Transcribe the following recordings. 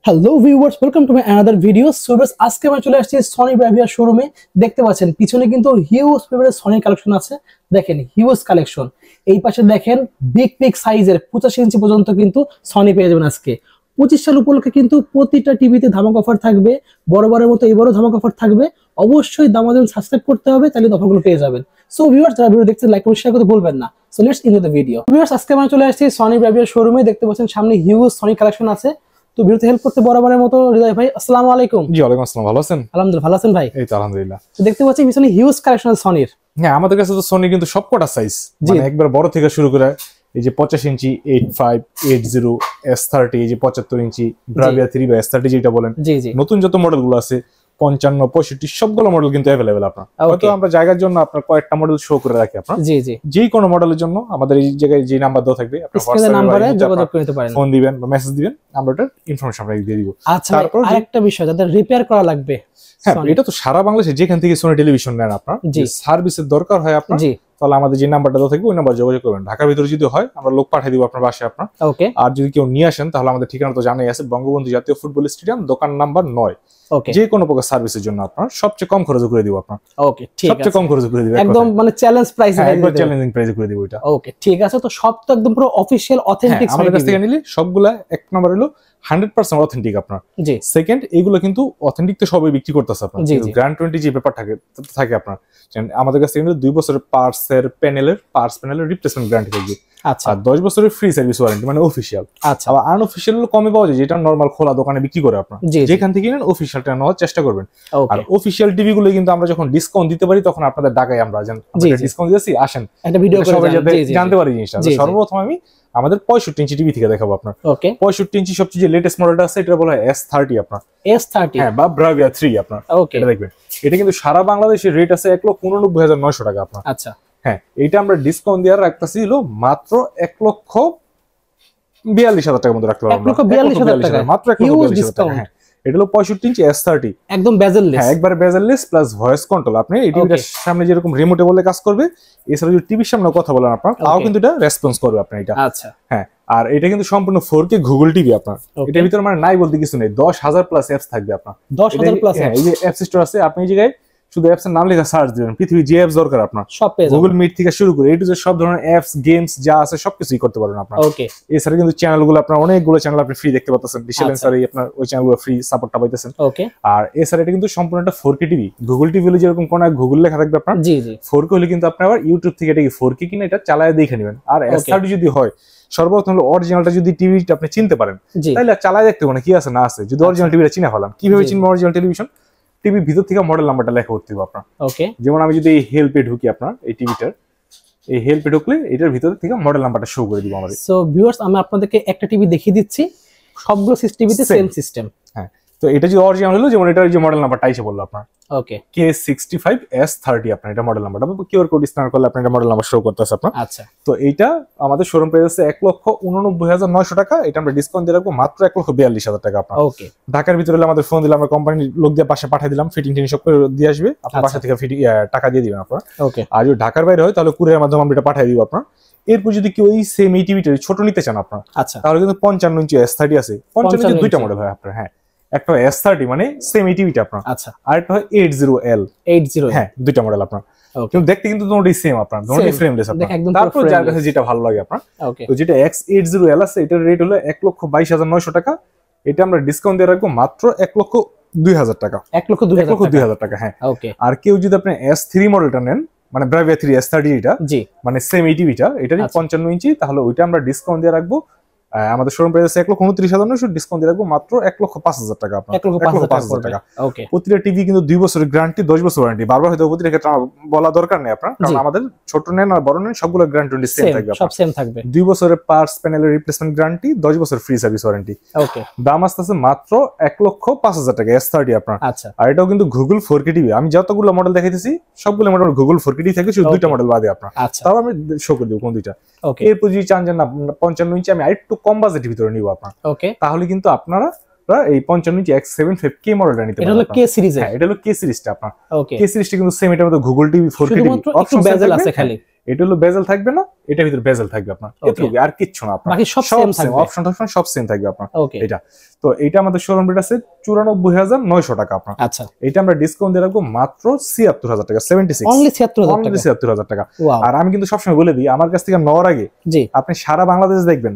Hello viewers, welcome to my another video. So viewers, আজকে আমরা চলে আসছি সনি ব্রাভিয়া শোরুমে। দেখতে পাচ্ছেন পিছনে কিন্তু হিউজ পরিমাণের সনি কালেকশন আছে। দেখেন হিউজ কালেকশন। এই পাশে দেখেন বিগ বিগ সাইজের 85 ইঞ্চি পর্যন্ত কিন্তু সনি পেয়ে যাবেন আজকে। 25 সাল উপলক্ষে কিন্তু প্রতিটা টিভিতে ধামাক অফার থাকবে। বরাবরের মতো এবারও ধামাক অফার থাকবে। অবশ্যই দামাদাম সাবস্ক্রাইব করতে হবে, তাহলে অফারগুলো পেয়ে যাবেন। সো ভিউয়ার্স, যারা ভিডিও দেখছেন লাইক এবং শেয়ার করতে ভুলবেন না। So let's into the video. Viewers, আজকে আমরা চলে আসছি সনি ব্রাভিয়া শোরুমে। দেখতে পাচ্ছেন সামনে হিউজ সনি কালেকশন আছে। তো ভিডিওতে হেল্প করতে বরাবরের মতো হৃদয় ভাই, আসসালামু আলাইকুম। জি ওয়ালাইকুম আসসালাম। ভালো আছেন? আলহামদুলিল্লাহ, ভালো আছেন ভাই? এই তো আলহামদুলিল্লাহ। তো দেখতে পাচ্ছি পিছনে হিউজ কালেকশন আছে সনির। হ্যাঁ, আমাদের কাছে তো সনি কিন্তু সবকটা সাইজ, মানে একবার বড় থেকে শুরু করে এই যে 85 ইঞ্চি 85 80 S30, এই যে 75 ইঞ্চি ব্রাভিয়া 3 বা S30 যেটা বলেন, জি জি, নতুন যত মডেল গুলো আছে 55 65 সবগুলো মডেল কিন্তু अवेलेबल আপনার। হয়তো আমরা জায়গার জন্য আপনার কয়েকটা মডেল শো করে রাখি আপনার। জি জি, যে কোনো মডেলের জন্য আমাদের এই জায়গায় যে নাম্বার দেওয়া থাকবে, আপনি হোয়াটসঅ্যাপ নম্বরে যোগাযোগ করতে পারেন, ফোন দিবেন বা মেসেজ দিবেন, আমরা ওটার ইনফরমেশন আপনাকে দিয়ে দিব। আচ্ছা, তারপর আরেকটা বিষয়, যাদের রিপেয়ার করা লাগবে, হ্যাঁ এটা তো সারা বাংলাদেশে যেখান থেকে সনি টেলিভিশন নেন আপনার, যে সার্ভিসের দরকার হয় আপনার, তাহলে আমাদের যে নাম্বারটা দেওয়া থাকবে ওই নাম্বার যোগাযোগ করবেন। ঢাকার ভিতরে যদি হয় আমরা লোক পাঠিয়ে দিব আপনার বাসায় আপনার। ওকে। আর যদি কেউ নিয়ে আসেন তাহলে আমাদের ঠিকানা তো জানাই আছে, বঙ্গবন্ধু জাতীয় ফুটবল স্টেডিয়াম, দোকান নাম্বার 9। ওকে। যে কোনো প্রকার সার্ভিসের জন্য আপনার সবচেয়ে কম খরচে করে দিব আপনার। ওকে, ঠিক আছে, সবচেয়ে কম খরচে করে দিব, একদম মানে চ্যালেঞ্জ প্রাইসে, একদম চ্যালেঞ্জিং প্রাইসে করে দিব এটা। ওকে, ঠিক আছে। তো সব তো একদম পুরো অফিশিয়াল অথেন্টিক আমাদের কাছ থেকে নিলে সবগুলা এক নাম্বার হলো 100% অথেন্টিক আপনার। জি। সেকেন্ড, এইগুলো কিন্তু অথেন্টিক তো সবাই বিক্রি করতেছে আপনার। গ্র্যান্ড 20 যে ব্যাপার থাকে আপনার, আমাদের কাছে কিন্তু 2 বছরের পার্টসের প্যানেলের রিপ্লেসমেন্ট গ্যারান্টি থাকবে। আচ্ছা। আর 10 বছরের ফ্রি সার্ভিস ওয়ারেন্টি, মানে অফিশিয়াল। আচ্ছা। আবার আনঅফিশিয়াল কমে পাওয়া যায়, যেটা নরমাল খোলা দোকানে বিক্রি করে আপনার। যেখান থেকে নেন অফিশিয়ালটা নেওয়ার চেষ্টা করবেন। আর অফিশিয়াল টিভি গুলো কিন্তু আমরা যখন ডিসকাউন্ট দিতে পারি তখন আপনাদের ডাকাই আমরা, ডিসকাউন্ট দিয়েছি, আসেন একটা ভিডিও করে সবাই যাতে জানতে পারি জিনিসটা। সর্বপ্রথম আমি আমাদের 65 ইঞ্চি টিভি থেকে দেখাবো আপনার। ওকে। 65 ইঞ্চি সবচেয়ে যে লেটেস্ট মডেলটা আছে, এটা বলা হয় S30 আপনার। S30, হ্যাঁ, বা ব্রাভিয়া 3 আপনার। ওকে, এটা দেখবেন। এটা কিন্তু সারা বাংলাদেশের রেট আছে 1,89,900 টাকা আপনার। আচ্ছা। হ্যাঁ, এটা আমরা ডিসকাউন্ট দিয়ে রাখতেছি হলো মাত্র 1,42,000 টাকার মতো রাখতে পারবো। 1,42,000 টাকা মাত্র, 1,42,000 টাকা। হ্যাঁ, এটা হলো 65 ইঞ্চি S30, একদম বেজেললেস। হ্যাঁ, একবার বেজেললেস প্লাস ভয়েস কন্ট্রোল। আপনি এই টিভিটার সামনে যেরকম রিমোটে বলে কাজ করবে, এছাড়া যদি টিভির সামনে কথা বলেন আপনার, তাও কিন্তু এটা রেসপন্স করবে আপনার এটা। আচ্ছা। হ্যাঁ, আর এটা কিন্তু সম্পূর্ণ 4K গুগল টিভি আপনার। এটার ভিতরে মানে নাই বলতে কিছু নেই, 10,000 প্লাস অ্যাপস থাকবে আপনার। 10,000 প্লাস। হ্যাঁ, এই যে অ্যাপ স্টোর আছে, আপনি এই জায়গায় শুধু অ্যাপস এর নাম লেখা সার্চ দিবেন, পৃথিবীর যে অ্যাপস দরকার আপনার সব পেয়ে যাবেন। গুগল মিট থেকে শুরু করে এই টু জেড সব ধরনের অ্যাপস, গেমস যা আছে সবকিছুই করতে পারবেন আপনার। ওকে। এছাড়া কিন্তু চ্যানেলগুলো আপনার অনেকগুলো চ্যানেল আপনি ফ্রি দেখতে পাচ্ছেন, ডিসেলেন্সারে আপনার ওই চ্যানেলগুলো ফ্রি সাপোর্টটা পাইতেছেন। ওকে। আর এছাড়া এটা কিন্তু সম্পূর্ণ একটা 4K টিভি। গুগল টিভি হলে যেরকম কোন গুগল লেখা থাকবে আপনার, জি জি, 4K হলে কিন্তু আপনি আবার ইউটিউব থেকে এটা 4K কিনা এটা চালায় দেখে নেবেন। আর S30 যদি হয়, সর্বপ্রথম হলো অরিজিনালটা যদি টিভিটা আপনি চিনতে পারেন, তাহলে চালায় দেখতে পারেন কি আছে না আছে। যদি অরিজিনাল টিভিটা চিনা ফেলাম, কিভাবে চিনবো অরিজিনাল টেলিভিশন? টিভির ভিতর থেকে মডেল নাম্বারটা লেখা করতে হবে আপনার। ওকে। যেমন আমি যদি এই হেল্পে ঢুকি আপনার, এই টিভিটার এই হেল্পে ঢুকলে এটার ভিতর থেকে মডেল নাম্বারটা শো করে দিব আমাদের। সো ভিউয়ার্স, আমি আপনাদেরকে একটা টিভি দেখিয়ে দিচ্ছি, সবগুলো টিভিতে সেম সিস্টেম। হ্যাঁ, তো এটা যে অরিজিনাল হলো, যেমন এটার যে মডেল নাম্বারটা এসে বললো আপনার। ওকে। K65 S30 আপনার এটা মডেল নাম্বারটা। কিউআর কোড স্ক্যান করলে আপনার এটা মডেল নাম্বার শো করতেছে আপনার। আচ্ছা। তো এইটা আমাদের শোরুম প্রাইস আছে 1,89,900 টাকা। এটা আমরা ডিসকাউন্ট দিয়ে রাখবো মাত্র 1,42,000 টাকা আপনার। ওকে। ঢাকার ভিতরে হলে আমাদের ফোন দিলে আমরা কোম্পানির লোক দিয়ে পাশে পাঠিয়ে দিলাম, ফিটিং টিং সব করে দিয়ে আসবে, আপনার বাসা থেকে টাকা দিয়ে দিবেন আপনার। ওকে। আর যদি ঢাকার বাইরে হয় তাহলে কুরিয়ারের মাধ্যমে আমরা এটা পাঠিয়ে দিব আপনার। এরপর যদি কেউ এই সেম এই টিভিটা ছোট নিতে চান আপনার, আচ্ছা, তাহলে কিন্তু 55 ইঞ্চি S30 আছে। 55 ইঞ্চি দুইটা মডেল হয় আপনার। হ্যাঁ, একটা S30 মানে সেম এই টিভিটা আপনার। আচ্ছা। আর একটা হয় 80L। হ্যাঁ, দুইটা মডেল আপনার। কিন্তু দেখতে কিন্তু দুটোই সেম আপনার, দুটোই ফ্রেমলেস আপনার। তারপর যার কাছে যেটা ভালো লাগে আপনার। তো যেটা X80L আছে, এটার রেট হলো 1,22,900 টাকা। এটা আমরা ডিসকাউন্ট দিয়ে রাখবো মাত্র 1,02,000 টাকা। 1,02,000 টাকা। হ্যাঁ। ওকে। আর কেউ যদি আপনি S3 মডেলটা নেন, মানে ব্রাভিয়া 3 S30 এটা, জি, মানে সেম এই টিভিটা, এটারই 55 ইঞ্চি, তাহলে ওইটা আমরা ডিসকাউন্ট দিয়ে রাখবো। আমাদের শোরুম প্রাইস আছে 1,29,900, ডিসকাউন্ট দিয়ে রাখবো মাত্র 1,05,000 টাকা আপনার। 1,05,000 টাকা। ওকে। প্রতিটা টিভি কিন্তু 2 বছরের গ্যারান্টি, 10 বছর ওয়ারেন্টি। বারবার হয়তো প্রতিটা ক্ষেত্রে বলা দরকার নেই আপনার, কারণ আমাদের ছোট নেন আর বড় নেন সবগুলো গ্যারান্টি সেম থাকবে, সব সেম থাকবে। 2 বছরের পার্টস প্যানেলের রিপ্লেসমেন্ট গ্যারান্টি, 10 বছর ফ্রি সার্ভিস ওয়ারেন্টি। ওকে। দাম আসছে মাত্র 1,05,000 টাকা S30 আপনার। আচ্ছা। আর এটাও কিন্তু গুগল 4K টিভি। আমি যতগুলো মডেল দেখাইতেছি সবগুলো মডেল গুগল 4K টিভি থাকে, শুধু দুইটা মডেল বাদে আপনার। আচ্ছা। তাও আমি শো করে দেব কোন দুইটা। ওকে। এরপর যদি চান যে না 55 ইঞ্চি আমি আরেকটু কম বাজেটের ভিতরে নিব আপনার, ওকে, তাহলে কিন্তু আপনারা এই 55 ইঞ্চি X75K মডেলটা নিতে পারেন। এটা হলো K সিরিজ। হ্যাঁ, এটা হলো K সিরিজটা আপনার। ওকে। K সিরিজটা কিন্তু সেম এটার মতো Google TV 4K TV, option bezel আছে খালি। এটা হলো বেজেল থাকবে না, এটার ভিতরে বেজেল থাকবে আপনার, এতটুকু আর কিচ্ছু না আপনার, বাকি সব সেম থাকবে, অপশন সব সেম থাকবে আপনার। এটা তো এটা আমাদের শোরুম রেট আছে 94,900 টাকা আপনার। আচ্ছা, এটা আমরা ডিসকাউন্ট দিয়ে রাখবো মাত্র 76,000 টাকা, 76 অনলি 76,000 টাকা। আর আমি কিন্তু সবসময় বলে দিই, আমার কাছ থেকে নেওয়ার আগে আপনি সারা বাংলাদেশ দেখবেন,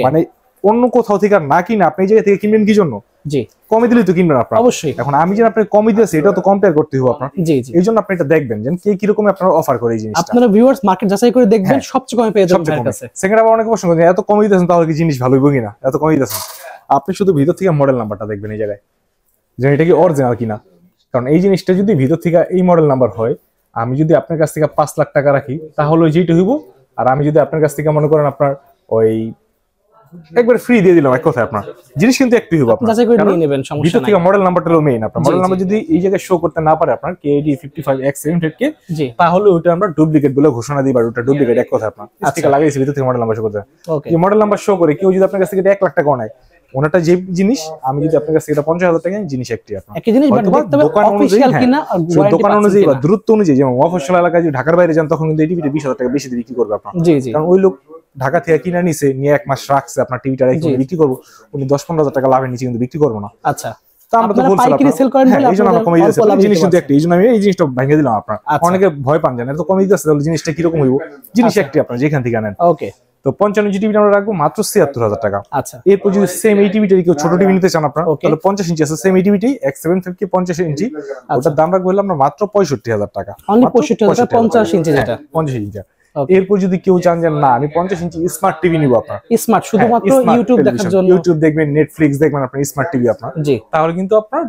মানে অন্য কোথাও থেকে না কিনে আপনি এই জায়গা থেকে কিনবেন কি জন্য? জি, কমে দিলেই তো কিনবেন আপনার, অবশ্যই। এখন আমি যে আপনাকে কমে দিয়েছি এটা তো কম্পেয়ার করতে হবে আপনার, জি জি, এই জন্য আপনি এটা দেখবেন যে কে কি রকম আপনারা অফার করে এই জিনিসটা, আপনারা ভিউয়ার্স মার্কেট যাচাই করে দেখবেন, সবচেয়ে কমে পেয়ে যাবেন আপনার কাছে। সেকেন্ড আবার অনেকে প্রশ্ন করেন এত কমে দিতেছেন তাহলে কি জিনিস ভালো হইব কিনা, এত কমে দিতেছেন, আপনি শুধু ভিতর থেকে মডেল নাম্বারটা দেখবেন এই জায়গায় যে এটা কি অরিজিনাল কিনা। কারণ এই জিনিসটা যদি ভিতর থেকে এই মডেল নাম্বার হয়, আমি যদি আপনার কাছ থেকে 5 লাখ টাকা রাখি তাহলে ওই যেটা হইব, আর আমি যদি আপনার কাছ থেকে মনে করেন আপনার ওই একবার ফ্রি দিয়ে দিলাম, এক কথায় আপনার জিনিস কিন্তু একটু হইব, আপনার যাচাই করে নিয়ে নেবেন, সমস্যা নাই। ভিতর থেকে মডেল নাম্বারটা হলো মেইন, আপনার মডেল নাম্বার যদি এই জায়গায় শো করতে না পারে আপনার KAD 55X700K, তাহলে ওটা আমরা ডুপ্লিকেট বলে ঘোষণা দিই, বা ওটা ডুপ্লিকেট এক কথা আপনার স্টিকার লাগাইছি ভিতর থেকে মডেল নাম্বার শো করতে। এই মডেল নাম্বার শো করে কেউ যদি আপনার কাছ থেকে 1 লাখ টাকা নেয়, ওনাটা যে জিনিস আমি যদি আপনার কাছ থেকে 50,000 টাকা জিনিস একটি আপনার একই জিনিস, বাট দেখতে হবে অফিশিয়াল কিনা আর দোকান অনুযায়ী বা দূরত্ব অনুযায়ী, যেমন অফিশিয়াল এলাকায় যদি ঢাকার বাইরে যান তখন কিন্তু এই টিভিটা 20,000 টাকা বেশি দিয়ে বিক্রি করবে আপনার, জি জি, কারণ ওই লোক ঢাকা থেকে কিনে নিছে, নিয়ে 1 মাস রাখছে আপনার টিভিটা রেখে বিক্রি করবো, উনি 10-15,000 টাকা লাভের নিচে কিন্তু বিক্রি করবো না। আচ্ছা, তা আমরা তো বলছিলাম পাইকারি সেল করেন বলে এইজন্য আমরা কমিয়ে দিয়েছি, জিনিস কিন্তু একটা, এইজন্য আমি এই জিনিসটা ভেঙে দিলাম আপনার, অনেকে ভয় পান জানেন তো কমিয়ে দিয়েছে, তাহলে জিনিসটা কি রকম হইব, জিনিস একটি আপনার যেখান থেকে আনেন। ওকে, তো 55 ইঞ্চি টিভিটা আমরা রাখবো মাত্র 76,000 টাকা। আচ্ছা, এরপর যদি সেম এই টিভিটা কেউ ছোট টিভি নিতে চান আপনার, তাহলে 50 ইঞ্চি আছে সেম এই টিভিটি X750 50 ইঞ্চি, ওটার দাম রাখবো আমরা মাত্র 65,000 টাকা, অনলি 65,000 50 ইঞ্চি, যেটা 50 ইঞ্চি। এরপর যদি কেউ চান যে না আমি 50 ইঞ্চি স্মার্ট টিভি নিব, আপনার স্মার্ট শুধুমাত্র ইউটিউব দেখার জন্য, ইউটিউব দেখবেন, নেটফ্লিক্স দেখবেন, আপনার স্মার্ট টিভি আপনার, তাহলে কিন্তু আপনার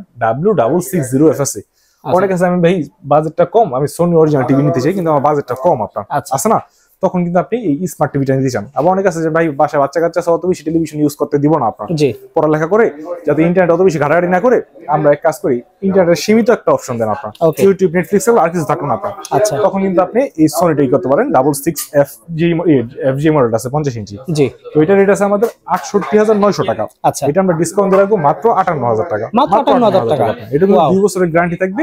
W660F আছে। অনেক আছে আমি ভাই বাজেটটা কম, আমি সোনি অরিজিনাল টিভি নিতে চাই কিন্তু আমার বাজেটটা কম আপনার, আছে না, তখন কিন্তু আপনি এই স্মার্ট টিভিটা নিতে চান। আবার অনেক আছে যে ভাই বাসায় বাচ্চা কাচ্চা অত বেশি টেলিভিশন ইউজ করতে দিব না আপনার, পড়ালেখা করে যাতে ইন্টারনেট অত বেশি ঘাটাঘাটি না করে, আমরা এক কাজ করি ইন্টারনেটের সীমিত একটা অপশন দেন আপনার, ইউটিউব নেটফ্লিক্স আর কিছু থাকুন আপনার। আচ্ছা, তখন কিন্তু আপনি এই সোনিটাই করতে পারেন, 66FG মডেল আছে 50 ইঞ্চি, জি, তো এটা রেট আছে আমাদের 68,900 টাকা। আচ্ছা, এটা আমরা ডিসকাউন্ট দিয়ে রাখবো মাত্র 58,000 টাকা, মাত্র 58,000 টাকা। এটা কিন্তু 2 বছরের গ্যারান্টি থাকবে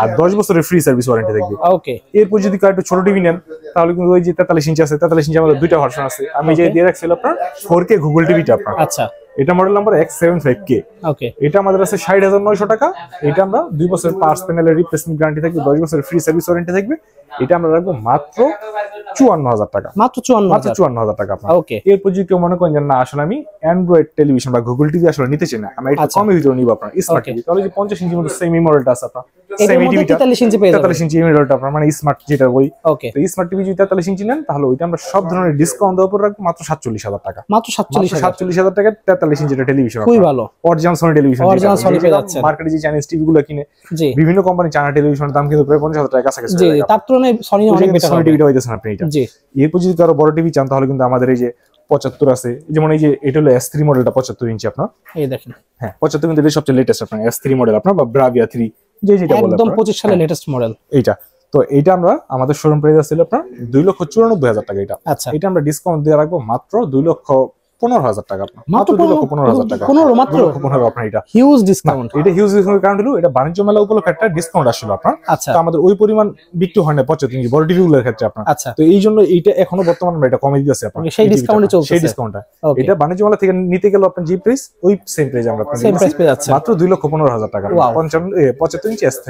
আর 10 বছরের ফ্রি সার্ভিস ওয়ারেন্টি থাকবে। ওকে, এরপর যদি কার একটু ছোট টিভি নেন তাহলে কিন্তু ওই যে 43 ইঞ্চি আছে, 43 ইঞ্চি আমাদের দুইটা ভার্সন আছে, আমি যে দিয়ে রাখছি আপনার 4K গুগল টিভিটা আপনার। আচ্ছা, এটা মডেল নাম্বার X75K। ওকে, এটা আমাদের আছে 60,900 টাকা। এটা আমরা 2 বছর পার্টস প্যানেলের রিপ্লেসমেন্ট গ্যারান্টি থাকবে, 10 বছরের ফ্রি সার্ভিস ওয়ারেন্টি থাকবে। এটা আমরা রাখবো মাত্র 54,000 টাকা, মাত্র 54,000 টাকা আপনার। ওকে, এরপর যদি কেউ মনে করেন যে না আসলে আমি অ্যান্ড্রয়েড টেলিভিশন বা গুগল টিভি আসলে নিতে চাই না, আমি একটু কমের ভিতরে নিব আপনার স্মার্ট টিভি, তাহলে যে 50 ইঞ্চির মধ্যে সেমি মডেলটা আছে আপনার, সেম টিভিটা 43 ইঞ্চি পেয়ে যাবেন, 43 ইঞ্চি মডেলটা আপনার মানে স্মার্ট যেটা ওই। ওকে, তো স্মার্ট টিভি যদি 43 ইঞ্চি নেন তাহলে ওইটা আমরা সব ধরনের ডিসকাউন্ট দেওয়ার পর রাখবো মাত্র 47,000 টাকা, মাত্র 47,000 টাকা 43 ইঞ্চির টেলিভিশন, খুবই ভালো original Sony television, original Sony পেয়ে যাচ্ছেন। মার্কেটে যে চাইনিজ টিভি গুলো কিনে বিভিন্ন কোম্পানি চায়না টেলিভিশনের দাম কিন্তু প্রায় 50,000 টাকা কাছাকাছি, জি, তার তুলনায় সোনি অনেক বেটার, সোনি টিভিটা হইতেছে আপনি এটা। জি, এরপর যদি কারো বড় টিভি চান তাহলে কিন্তু আমাদের এই যে 75 আছে, যেমন এই যে এটা হলো S3 মডেলটা 75 ইঞ্চি আপনার, এই দেখেন, হ্যাঁ 75 কিন্তু এটা সবচেয়ে লেটেস্ট আপনার S3 মডেল আপনার, বা Bravia 3 যেটা বলে একদম 25 সালের লেটেস্ট মডেল এইটা। তো এইটা আমরা আমাদের শোরুম প্রাইস ছিল আপনার 2,94,000 টাকা। এটা আচ্ছা, এটা আমরা ডিসকাউন্ট দিয়ে রাখবো মাত্র 2,15,000 টাকা, মাত্র 2,15,000 টাকা, 15 মাত্র 15 আপনার। এটা হিউজ ডিসকাউন্ট, এটা হিউজ ডিসকাউন্ট কারণ হলো এটা বাণিজ্য মেলা উপলক্ষে একটা ডিসকাউন্ট আসছিল আপনার। আচ্ছা, তো আমাদের ওই পরিমাণ বিক্রি হয় না 75 ইঞ্চি বড় টিভি গুলোর ক্ষেত্রে আপনার। আচ্ছা, তো এই জন্য এইটা এখনো বর্তমানে আমরা এটা কমে দিয়েছি আপনার, সেই ডিসকাউন্টে চলছে, সেই ডিসকাউন্টটা। এটা বাণিজ্য মেলা থেকে নিতে গেলে আপনার যে প্রাইস ওই সেম প্রাইস আমরা সেম প্রাইস পেয়ে যাচ্ছে মাত্র 2,15,000 টাকা, 75 ইঞ্চি S3।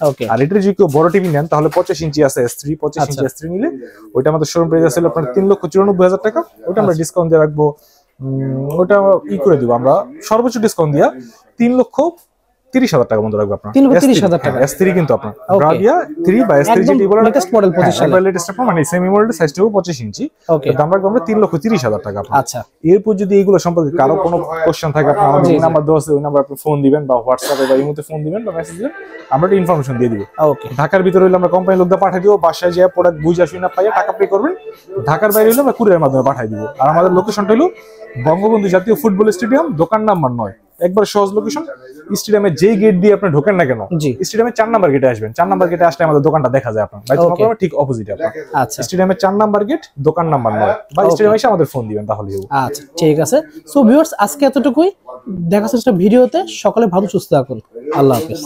ওকে, আর এটা যদি কেউ বড় টিভি নেন তাহলে 25 ইঞ্চি আছে S3, 25 ইঞ্চি S3 নিলে ওইটা আমাদের শোরুম প্রাইস আছে আপনার 3,94,000 টাকা। ওটা আমরা ডিসকাউন্ট দিয়ে রাখবো, ওটা ই করে দিব আমরা সর্বোচ্চ ডিসকাউন্ট দিয়া 3,30,000 টাকা মতো রাখবো আপনার, 3,30,000 টাকা S3 কিন্তু আপনার Bravia 3 বা S3 যেটি বলে লেটেস্ট মডেল 25 সালের লেটেস্ট আপনার, মানে সেমি মডেল সাইজটা 25 ইঞ্চি। ওকে, দাম রাখবো আমরা 3,30,000 টাকা আপনার। আচ্ছা, এরপর যদি এইগুলো সম্পর্কে কারো কোনো কোশ্চেন থাকে আপনার আমাদের যে নাম্বার দেওয়া আছে ওই নাম্বার আপনি ফোন দিবেন বা হোয়াটসঅ্যাপে বা ইমোতে ফোন দিবেন বা মেসেজ দিবেন, আমরা একটা ইনফরমেশন দিয়ে দিব। ওকে, ঢাকার ভিতরে হইলে আমরা কোম্পানি লোকদের পাঠিয়ে দিব, বাসায় যে প্রোডাক্ট বুঝে আসুন না পাইয়া টাকা পে করবেন। ঢাকার বাইরে হইলে আমরা কুরিয়ারের মাধ্যমে পাঠিয়ে দিব। আর আমাদের লোকেশনটা হলো বঙ্গবন্ধু জাতীয় ফুটবল স্টেডিয়াম, দোকান নাম্বার 9, একবার সহজ লোকেশন। স্টেডিয়ামে যেই গেট দিয়ে আপনি ঢোকেন না কেন, স্টেডিয়ামে 4 নাম্বার গেটে আসবেন, 4 নাম্বার গেটে আসলে আমাদের দোকানটা দেখা যায় আপনার বাইতুল ঠিক অপোজিটে আপনার। আচ্ছা, স্টেডিয়ামে 4 নাম্বার গেট, দোকান নাম্বার 9, বা স্টেডিয়ামে এসে আমাদের ফোন দিবেন তাহলেই হবে। আচ্ছা, ঠিক আছে। সো ভিউয়ার্স আজকে এতটুকুই, দেখা হচ্ছে ভিডিওতে। সকলে ভালো সুস্থ থাকুন, আল্লাহ হাফেজ।